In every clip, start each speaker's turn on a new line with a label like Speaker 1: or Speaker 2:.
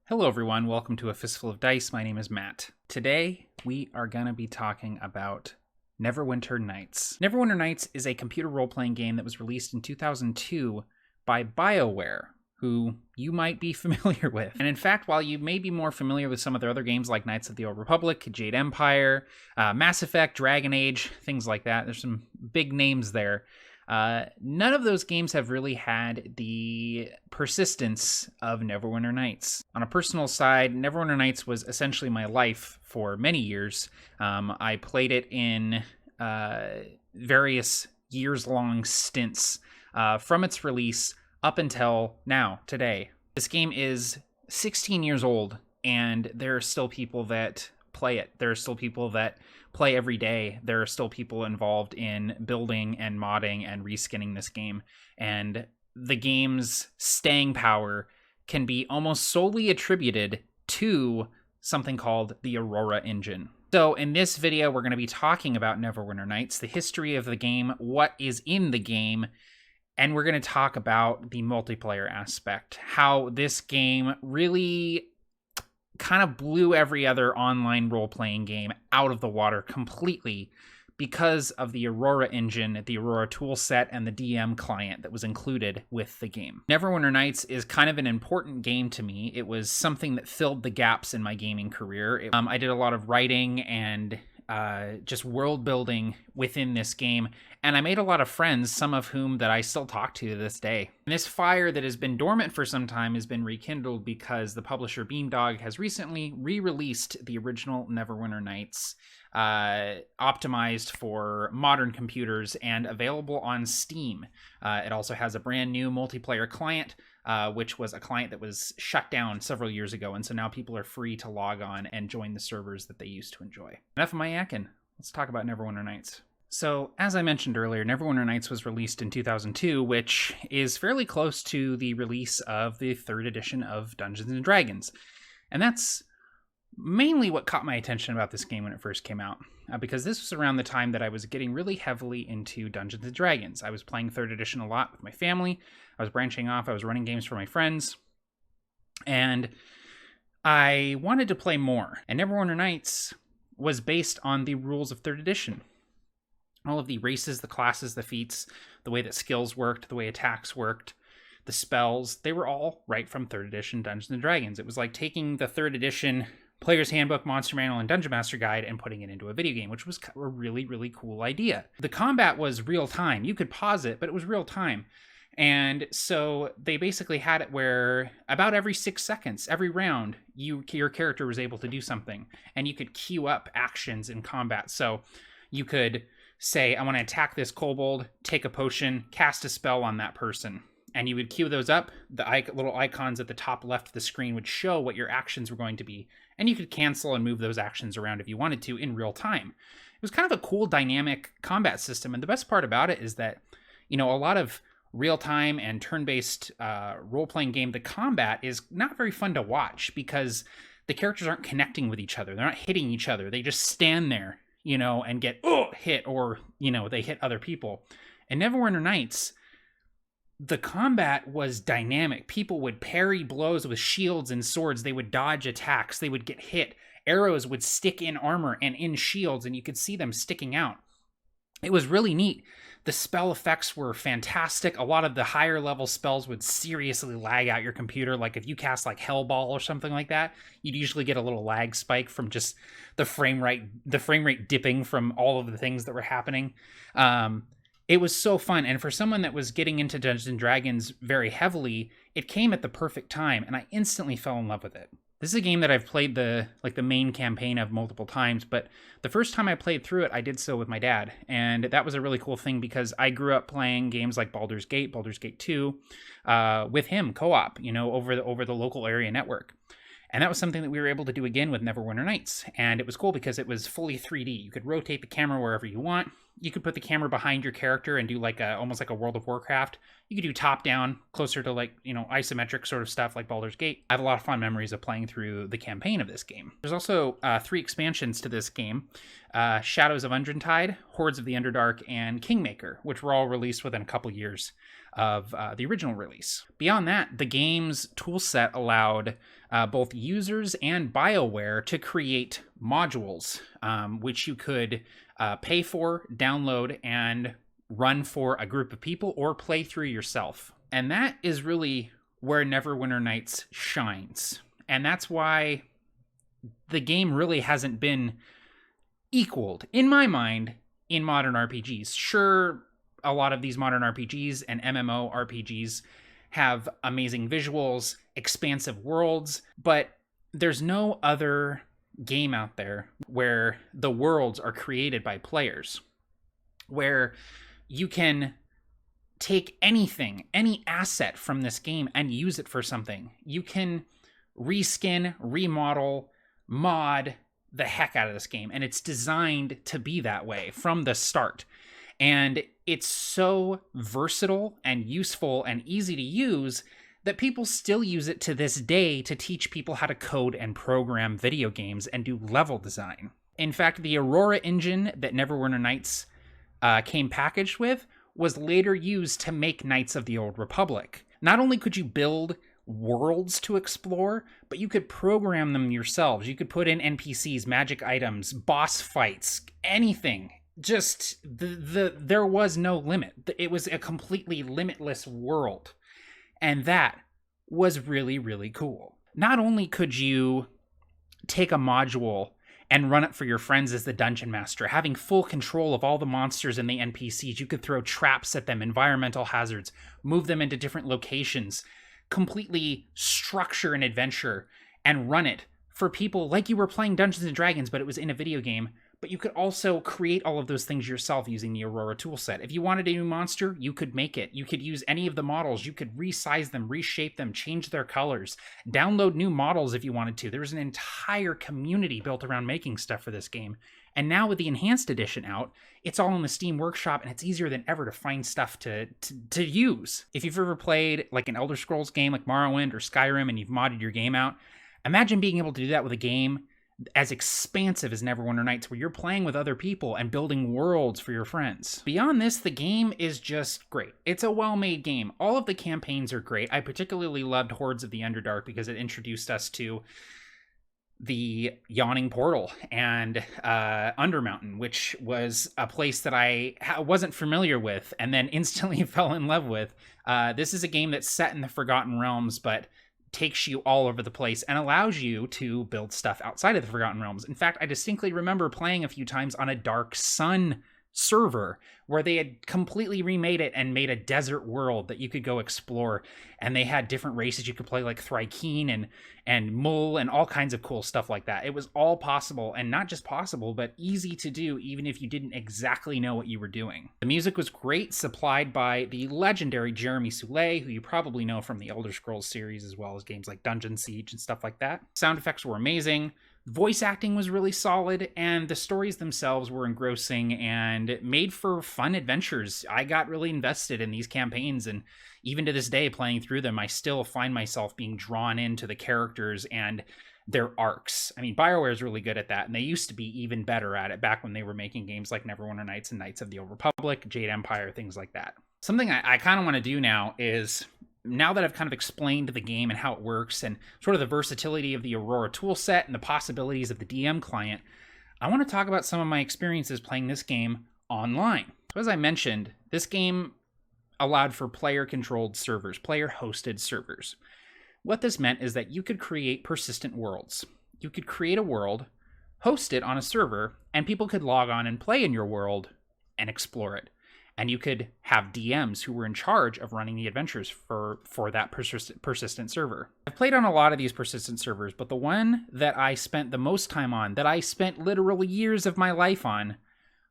Speaker 1: Hello everyone, welcome to A Fistful of Dice. My name is Matt. Today, we are going to be talking about Neverwinter Nights. Neverwinter Nights is a computer role-playing game that was released in 2002 by BioWare, who you might be familiar with. And in fact, while you may be more familiar with some of their other games like Knights of the Old Republic, Jade Empire, Mass Effect, Dragon Age, things like that, there's some big names there. None of those games have really had the persistence of Neverwinter Nights. On a personal side, Neverwinter Nights was essentially my life for many years. I played it in various years-long stints from its release up until now, today. This game is 16 years old, and there are still people that play it. There are still people that play every day. There are still people involved in building and modding and reskinning this game. And the game's staying power can be almost solely attributed to something called the Aurora engine. So in this video, we're going to be talking about Neverwinter Nights, the history of the game, what is in the game, and we're going to talk about the multiplayer aspect, how this game really kind of blew every other online role-playing game out of the water completely because of the Aurora engine, the Aurora toolset, and the DM client that was included with the game. Neverwinter Nights is kind of an important game to me. It was something that filled the gaps in my gaming career. I did a lot of writing and just world building within this game, and I made a lot of friends, some of whom that I still talk to this day. And this fire that has been dormant for some time has been rekindled because the publisher Beamdog has recently re-released the original Neverwinter Nights, optimized for modern computers and available on Steam. It also has a brand new multiplayer client, which was a client that was shut down several years ago, and so now people are free to log on and join the servers that they used to enjoy. Enough of my yakking. Let's talk about Neverwinter Nights. So, as I mentioned earlier, Neverwinter Nights was released in 2002, which is fairly close to the release of the 3rd edition of Dungeons & Dragons. And that's mainly what caught my attention about this game when it first came out, because this was around the time that I was getting really heavily into Dungeons & Dragons. I was playing 3rd edition a lot with my family, I was branching off, I was running games for my friends, and I wanted to play more. And Neverwinter Nights was based on the rules of 3rd edition. All of the races, the classes, the feats, the way that skills worked, the way attacks worked, the spells, they were all right from 3rd edition Dungeons & Dragons. It was like taking the 3rd edition Player's Handbook, Monster Manual, and Dungeon Master Guide and putting it into a video game, which was a really, really cool idea. The combat was real time. You could pause it, but it was real time. And so they basically had it where about every 6 seconds, every round, your character was able to do something. And you could queue up actions in combat. So you could say, I want to attack this kobold, take a potion, cast a spell on that person. And you would queue those up. The little icons at the top left of the screen would show what your actions were going to be. And you could cancel and move those actions around if you wanted to in real time. It was kind of a cool dynamic combat system. And the best part about it is that, a lot of real-time and turn-based role-playing game, the combat is not very fun to watch because the characters aren't connecting with each other. They're not hitting each other. They just stand there, and get hit or, they hit other people. In Neverwinter Nights, the combat was dynamic. People would parry blows with shields and swords. They would dodge attacks. They would get hit. Arrows would stick in armor and in shields, and you could see them sticking out. It was really neat. The spell effects were fantastic. A lot of the higher level spells would seriously lag out your computer. Like if you cast like Hellball or something like that, you'd usually get a little lag spike from just the frame rate dipping from all of the things that were happening. It was so fun, and for someone that was getting into Dungeons & Dragons very heavily, it came at the perfect time, and I instantly fell in love with it. This is a game that I've played the main campaign of multiple times, but the first time I played through it, I did so with my dad, and that was a really cool thing because I grew up playing games like Baldur's Gate 2, with him, co-op, over the local area network. And that was something that we were able to do again with Neverwinter Nights. And it was cool because it was fully 3D. You could rotate the camera wherever you want. You could put the camera behind your character and do almost like a World of Warcraft. You could do top down, closer to isometric sort of stuff like Baldur's Gate. I have a lot of fun memories of playing through the campaign of this game. There's also 3 expansions to this game. Shadows of Untitled, Hordes of the Underdark, and Kingmaker, which were all released within a couple years. of the original release. Beyond that, the game's toolset allowed both users and BioWare to create modules, which you could pay for, download, and run for a group of people or play through yourself. And that is really where Neverwinter Nights shines. And that's why the game really hasn't been equaled, in my mind, in modern RPGs. Sure, a lot of these modern RPGs and MMO RPGs have amazing visuals, expansive worlds, but there's no other game out there where the worlds are created by players, where you can take anything, any asset from this game and use it for something. You can reskin, remodel, mod the heck out of this game, and it's designed to be that way from the start. And it's so versatile and useful and easy to use that people still use it to this day to teach people how to code and program video games and do level design. In fact, the Aurora engine that Neverwinter Nights came packaged with was later used to make Knights of the Old Republic. Not only could you build worlds to explore, but you could program them yourselves. You could put in NPCs, magic items, boss fights, anything. Just there was no limit. It was a completely limitless world. And that was really, really cool. Not only could you take a module and run it for your friends as the dungeon master, having full control of all the monsters and the NPCs. You could throw traps at them, environmental hazards, move them into different locations, completely structure an adventure and run it for people like you were playing Dungeons and Dragons, but it was in a video game. But you could also create all of those things yourself using the Aurora toolset. If you wanted a new monster, you could make it. You could use any of the models. You could resize them, reshape them, change their colors, download new models if you wanted to. There's an entire community built around making stuff for this game. And now with the Enhanced Edition out, it's all in the Steam Workshop, and it's easier than ever to find stuff to use. If you've ever played like an Elder Scrolls game like Morrowind or Skyrim and you've modded your game out, imagine being able to do that with a game as expansive as Neverwinter Nights, where you're playing with other people and building worlds for your friends. Beyond this, the game is just great. It's a well-made game. All of the campaigns are great. I particularly loved Hordes of the Underdark because it introduced us to the Yawning Portal and Undermountain, which was a place that I wasn't familiar with and then instantly fell in love with. This is a game that's set in the Forgotten Realms, but takes you all over the place and allows you to build stuff outside of the Forgotten Realms. In fact, I distinctly remember playing a few times on a Dark Sun server where they had completely remade it and made a desert world that you could go explore, and they had different races you could play, like Thrykeen and Mull and all kinds of cool stuff like that. It was all possible, and not just possible, but easy to do even if you didn't exactly know what you were doing. The music was great, supplied by the legendary Jeremy Soule, who you probably know from the Elder Scrolls series as well as games like Dungeon Siege and stuff like that. Sound effects were amazing. Voice acting was really solid, and the stories themselves were engrossing and made for fun adventures. I got really invested in these campaigns, and even to this day, playing through them, I still find myself being drawn into the characters and their arcs. I mean, BioWare is really good at that, and they used to be even better at it back when they were making games like Neverwinter Nights and Knights of the Old Republic, Jade Empire, things like that. Something I kind of want to do now is, now that I've kind of explained the game and how it works and sort of the versatility of the Aurora toolset and the possibilities of the DM client, I want to talk about some of my experiences playing this game online. So as I mentioned, this game allowed for player-controlled servers, player-hosted servers. What this meant is that you could create persistent worlds. You could create a world, host it on a server, and people could log on and play in your world and explore it. And you could have DMs who were in charge of running the adventures for that persistent server. I've played on a lot of these persistent servers, but the one that I spent the most time on, that I spent literal years of my life on,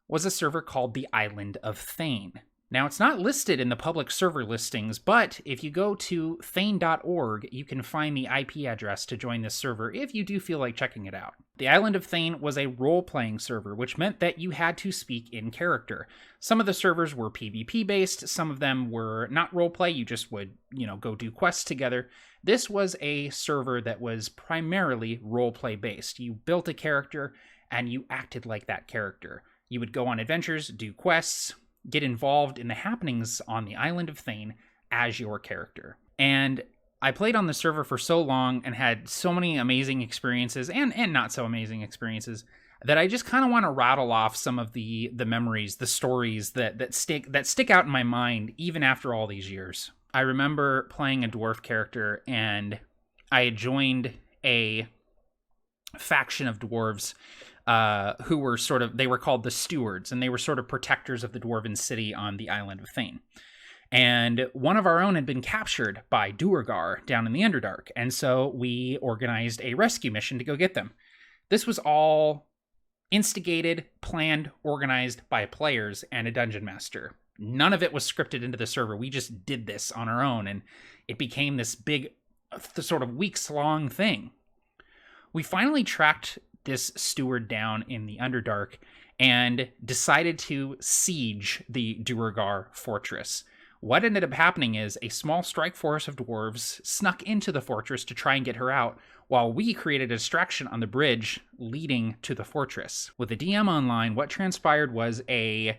Speaker 1: was a server called the Island of Thane. Now, it's not listed in the public server listings, but if you go to thane.org, you can find the IP address to join this server if you do feel like checking it out. The Island of Thane was a role-playing server, which meant that you had to speak in character. Some of the servers were PvP-based, some of them were not role-play, you just would, go do quests together. This was a server that was primarily role-play based. You built a character, and you acted like that character. You would go on adventures, do quests, get involved in the happenings on the Island of Thane, as your character. And I played on the server for so long and had so many amazing experiences and not so amazing experiences that I just kind of want to rattle off some of the memories, the stories that stick out in my mind even after all these years. I remember playing a dwarf character, and I had joined a faction of dwarves who were they were called the Stewards, and they were sort of protectors of the dwarven city on the island of Thane. And one of our own had been captured by Duergar down in the Underdark, and so we organized a rescue mission to go get them. This was all instigated, planned, organized by players and a dungeon master. None of it was scripted into the server. We just did this on our own, and it became this big, sort of weeks-long thing. We finally tracked this steward down in the Underdark and decided to siege the Duergar fortress. What ended up happening is a small strike force of dwarves snuck into the fortress to try and get her out, while we created a distraction on the bridge leading to the fortress. With the DM online, what transpired was a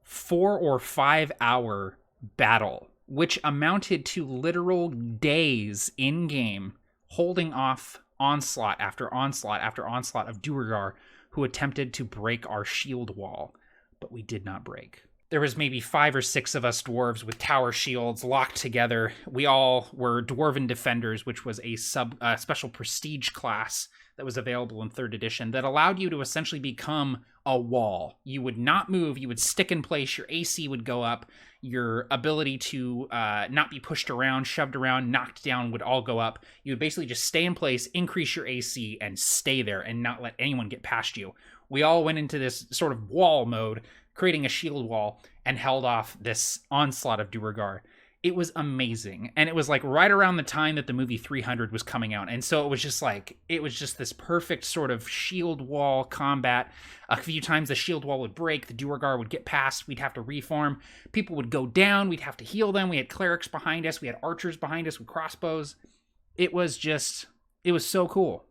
Speaker 1: 4 or 5 hour battle, which amounted to literal days in-game, holding off onslaught after onslaught after onslaught of Duergar, who attempted to break our shield wall, but we did not break. There was maybe 5 or 6 of us dwarves with tower shields locked together. We all were Dwarven Defenders, which was a special prestige class that was available in 3rd edition that allowed you to essentially become a wall. You would not move, you would stick in place, your AC would go up, your ability to not be pushed around, shoved around, knocked down would all go up. You would basically just stay in place, increase your AC, and stay there and not let anyone get past you. We all went into this sort of wall mode, creating a shield wall, and held off this onslaught of Duergar. It was amazing. And it was like right around the time that the movie 300 was coming out. And so it was just this perfect sort of shield wall combat. A few times the shield wall would break, the Duergar would get past, we'd have to reform. People would go down, we'd have to heal them. We had clerics behind us, we had archers behind us with crossbows. It was so cool.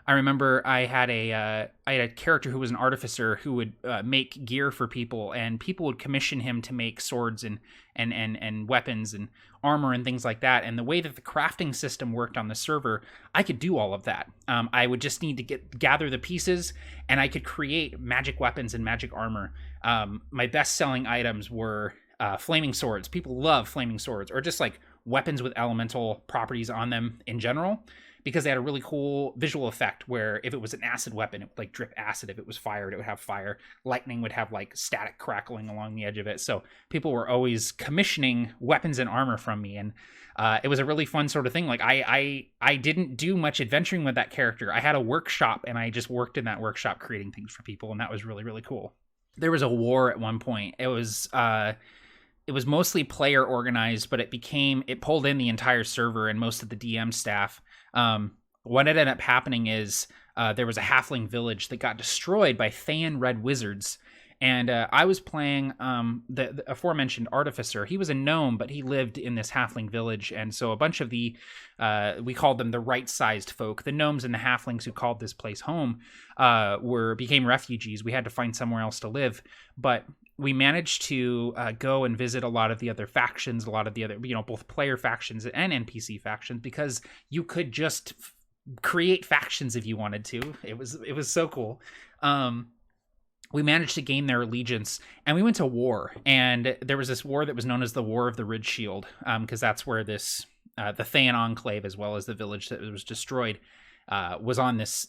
Speaker 1: I remember I had a character who was an artificer who would make gear for people, and people would commission him to make swords and weapons and armor and things like that. And the way that the crafting system worked on the server, I could do all of that. I would just need to gather the pieces, and I could create magic weapons and magic armor. My best-selling items were flaming swords. People love flaming swords, or just like weapons with elemental properties on them in general, because they had a really cool visual effect where if it was an acid weapon, it would like drip acid. If it was fired, it would have fire. Lightning would have like static crackling along the edge of it. So people were always commissioning weapons and armor from me. And it was a really fun sort of thing. Like I didn't do much adventuring with that character. I had a workshop, and I just worked in that workshop creating things for people. And that was really, really cool. There was a war at one point. It was mostly player organized, but it pulled in the entire server and most of the DM staff. What ended up happening is there was a halfling village that got destroyed by Thane red wizards, and I was playing the aforementioned artificer. He was a gnome, but he lived in this halfling village, and so a bunch of the we called them the right-sized folk, the gnomes and the halflings who called this place home, became refugees. We had to find somewhere else to live, but we managed to go and visit a lot of the other factions, a lot of the other, both player factions and NPC factions, because you could just create factions if you wanted to. It was so cool. We managed to gain their allegiance, and we went to war. And there was this war that was known as the War of the Ridge Shield, because that's where this the Thane enclave, as well as the village that was destroyed, was on this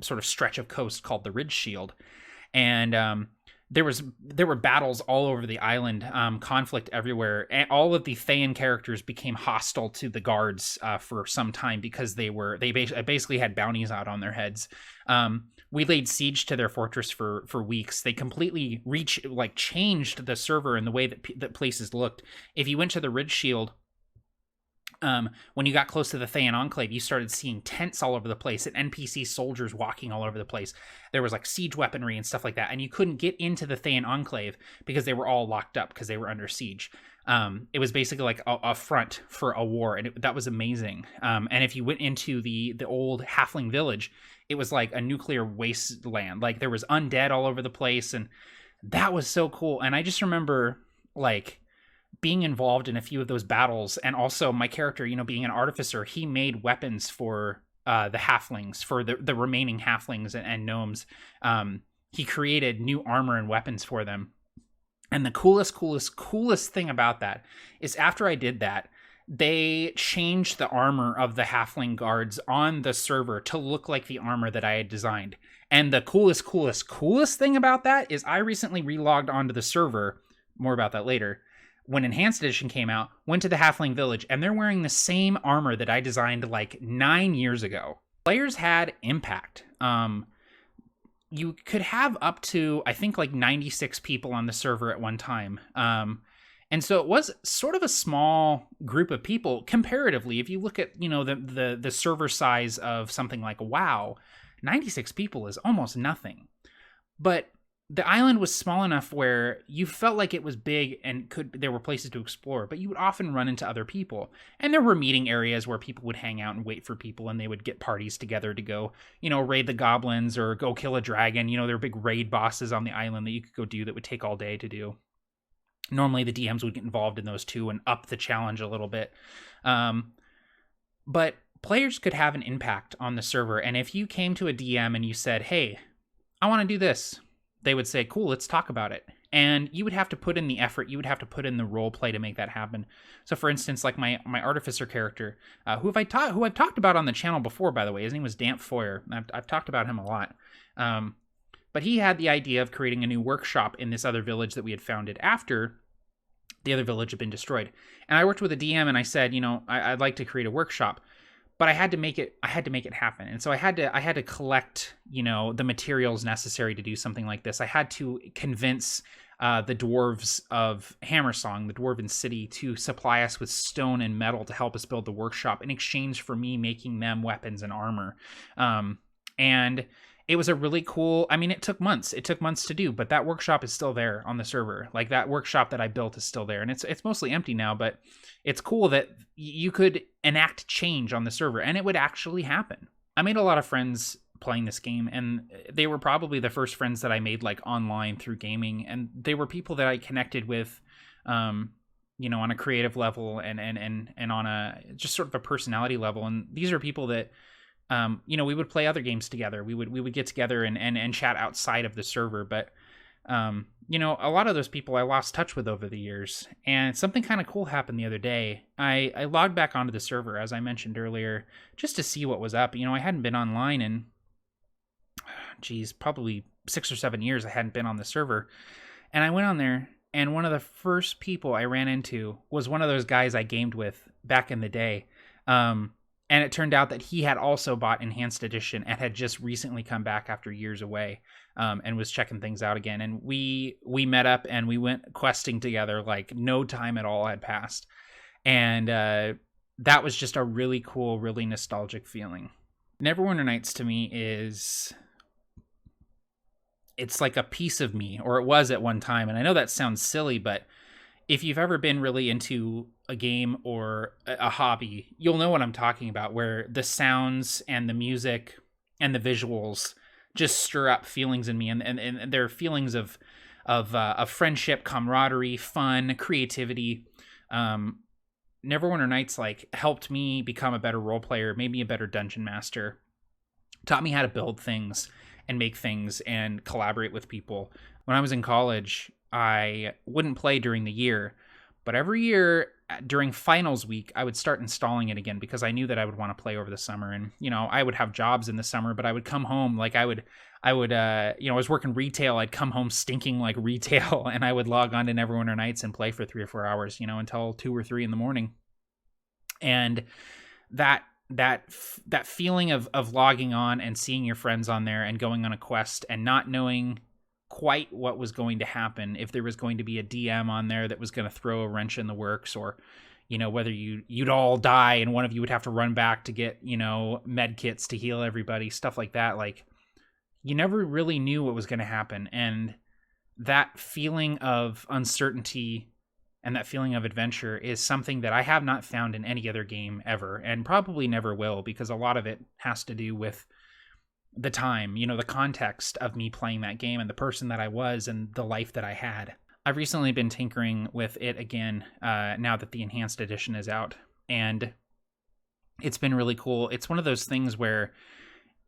Speaker 1: sort of stretch of coast called the Ridge Shield, and there were battles all over the island, conflict everywhere. And all of the Thane characters became hostile to the guards for some time because they basically had bounties out on their heads. We laid siege to their fortress for weeks. They completely changed the server and the way that places looked. If you went to the Ridge Shield, when you got close to the Thane enclave, you started seeing tents all over the place and NPC soldiers walking all over the place. There was like siege weaponry and stuff like that, and you couldn't get into the Thane enclave because they were all locked up because they were under siege. It was basically like a front for a war, and that was amazing. And if you went into the old halfling village, it was like a nuclear wasteland. Like there was undead all over the place, and that was so cool. And I just remember like being involved in a few of those battles, and also my character, being an artificer, he made weapons for the halflings, for the remaining halflings and gnomes. He created new armor and weapons for them. And the coolest thing about that is after I did that, they changed the armor of the halfling guards on the server to look like the armor that I had designed. And the coolest thing about that is I recently relogged onto the server, more about that later, when Enhanced Edition came out, went to the halfling village, and they're wearing the same armor that I designed like 9 years ago. Players had impact. You could have up to, I think, like 96 people on the server at one time. And so it was sort of a small group of people comparatively. If you look at, the server size of something like WoW, 96 people is almost nothing. But the island was small enough where you felt like it was big and there were places to explore, but you would often run into other people. And there were meeting areas where people would hang out and wait for people, and they would get parties together to go, raid the goblins or go kill a dragon. There were big raid bosses on the island that you could go do that would take all day to do. Normally the DMs would get involved in those too and up the challenge a little bit. But players could have an impact on the server. And if you came to a DM and you said, hey, I want to do this, they would say, cool, let's talk about it. And you would have to put in the effort. You would have to put in the role play to make that happen. So for instance, like my artificer character, who I've talked about on the channel before, by the way. His name was Damp Foyer. I've talked about him a lot. But he had the idea of creating a new workshop in this other village that we had founded after the other village had been destroyed. And I worked with a DM and I said, I'd like to create a workshop, but I had to make it happen. And so I had to collect, the materials necessary to do something like this. I had to convince the dwarves of Hammersong, the dwarven city, to supply us with stone and metal to help us build the workshop in exchange for me making them weapons and armor. And it was a really cool, it took months. It took months to do, but that workshop is still there on the server. Like, that workshop that I built is still there, and it's mostly empty now, but it's cool that you could enact change on the server, and it would actually happen. I made a lot of friends playing this game, and they were probably the first friends that I made like online through gaming, and they were people that I connected with, on a creative level and on a just sort of a personality level. And these are people that we would play other games together. We would get together and chat outside of the server. But, a lot of those people I lost touch with over the years. And something kind of cool happened the other day. I logged back onto the server, as I mentioned earlier, just to see what was up. I hadn't been online in, probably 6 or 7 years. I hadn't been on the server. And I went on there, and one of the first people I ran into was one of those guys I gamed with back in the day. And it turned out that he had also bought Enhanced Edition and had just recently come back after years away, and was checking things out again. And we met up and we went questing together like no time at all had passed. And that was just a really cool, really nostalgic feeling. Neverwinter Nights to me it's like a piece of me, or it was at one time. And I know that sounds silly, but if you've ever been really into a game or a hobby, you'll know what I'm talking about, where the sounds and the music and the visuals just stir up feelings in me. And there are feelings of friendship, camaraderie, fun, creativity. Neverwinter Nights helped me become a better role player, made me a better dungeon master, taught me how to build things and make things and collaborate with people. When I was in college, I wouldn't play during the year, but every year during finals week, I would start installing it again because I knew that I would want to play over the summer. And, I would have jobs in the summer, but I would come home, I was working retail. I'd come home stinking like retail, and I would log on to Neverwinter Nights and play for 3 or 4 hours, until 2 or 3 in the morning. And that feeling of logging on and seeing your friends on there and going on a quest and not knowing quite what was going to happen, if there was going to be a DM on there that was going to throw a wrench in the works, or whether you'd all die and one of you would have to run back to get med kits to heal everybody, stuff like that. You never really knew what was going to happen, and that feeling of uncertainty and that feeling of adventure is something that I have not found in any other game ever, and probably never will, because a lot of it has to do with the time, the context of me playing that game and the person that I was and the life that I had. I've recently been tinkering with it again now that the enhanced edition is out, and it's been really cool. It's one of those things where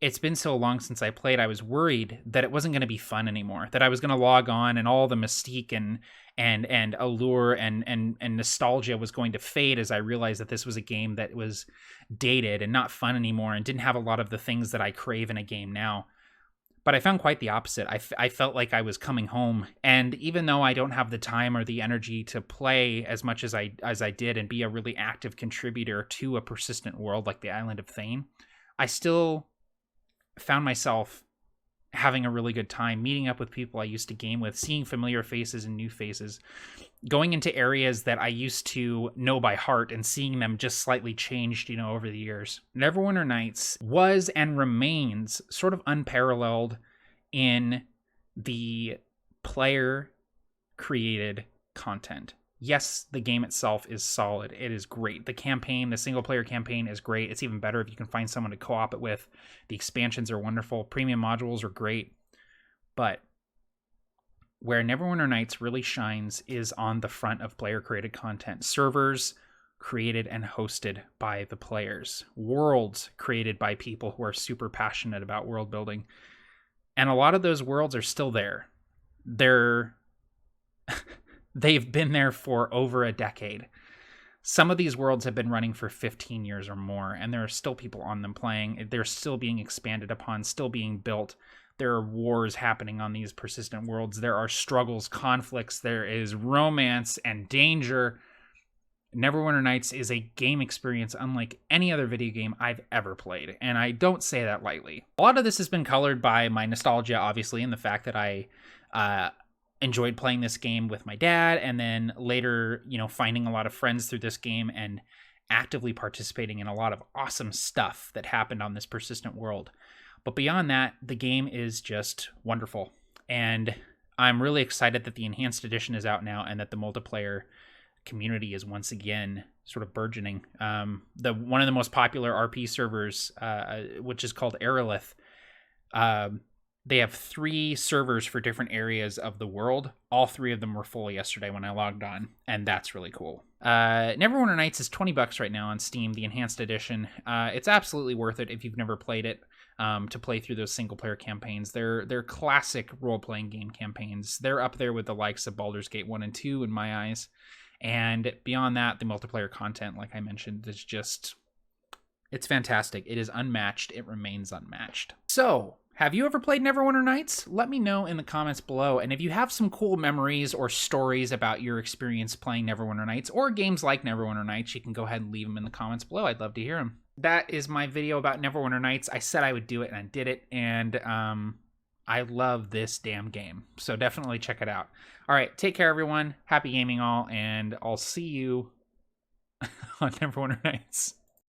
Speaker 1: it's been so long since I played, I was worried that it wasn't going to be fun anymore, that I was going to log on and all the mystique and allure and nostalgia was going to fade as I realized that this was a game that was dated and not fun anymore and didn't have a lot of the things that I crave in a game now. But I found quite the opposite. I felt like I was coming home, and even though I don't have the time or the energy to play as much as I did and be a really active contributor to a persistent world like the island of Thane, I still found myself having a really good time meeting up with people I used to game with, seeing familiar faces and new faces, going into areas that I used to know by heart and seeing them just slightly changed, over the years. Neverwinter Nights was and remains sort of unparalleled in the player created content. Yes, the game itself is solid. It is great. The campaign, the single player campaign is great. It's even better if you can find someone to co-op it with. The expansions are wonderful. Premium modules are great. But where Neverwinter Nights really shines is on the front of player created content. Servers created and hosted by the players. Worlds created by people who are super passionate about world building. And a lot of those worlds are still there. They've been there for over a decade. Some of these worlds have been running for 15 years or more, and there are still people on them playing. They're still being expanded upon, still being built. There are wars happening on these persistent worlds. There are struggles, conflicts. There is romance and danger. Neverwinter Nights is a game experience unlike any other video game I've ever played, and I don't say that lightly. A lot of this has been colored by my nostalgia, obviously, and the fact that I enjoyed playing this game with my dad, and then later, finding a lot of friends through this game and actively participating in a lot of awesome stuff that happened on this persistent world. But beyond that, the game is just wonderful. And I'm really excited that the enhanced edition is out now and that the multiplayer community is once again sort of burgeoning. One of the most popular RP servers, which is called Aerolith, they have 3 servers for different areas of the world. All 3 of them were full yesterday when I logged on, and that's really cool. Neverwinter Nights is $20 right now on Steam, the enhanced edition. It's absolutely worth it if you've never played it, to play through those single-player campaigns. They're classic role-playing game campaigns. They're up there with the likes of Baldur's Gate 1 and 2 in my eyes. And beyond that, the multiplayer content, like I mentioned, is just... it's fantastic. It is unmatched. It remains unmatched. So... have you ever played Neverwinter Nights? Let me know in the comments below. And if you have some cool memories or stories about your experience playing Neverwinter Nights or games like Neverwinter Nights, you can go ahead and leave them in the comments below. I'd love to hear them. That is my video about Neverwinter Nights. I said I would do it, and I did it. And I love this damn game. So definitely check it out. All right, take care, everyone. Happy gaming all, and I'll see you on Neverwinter Nights.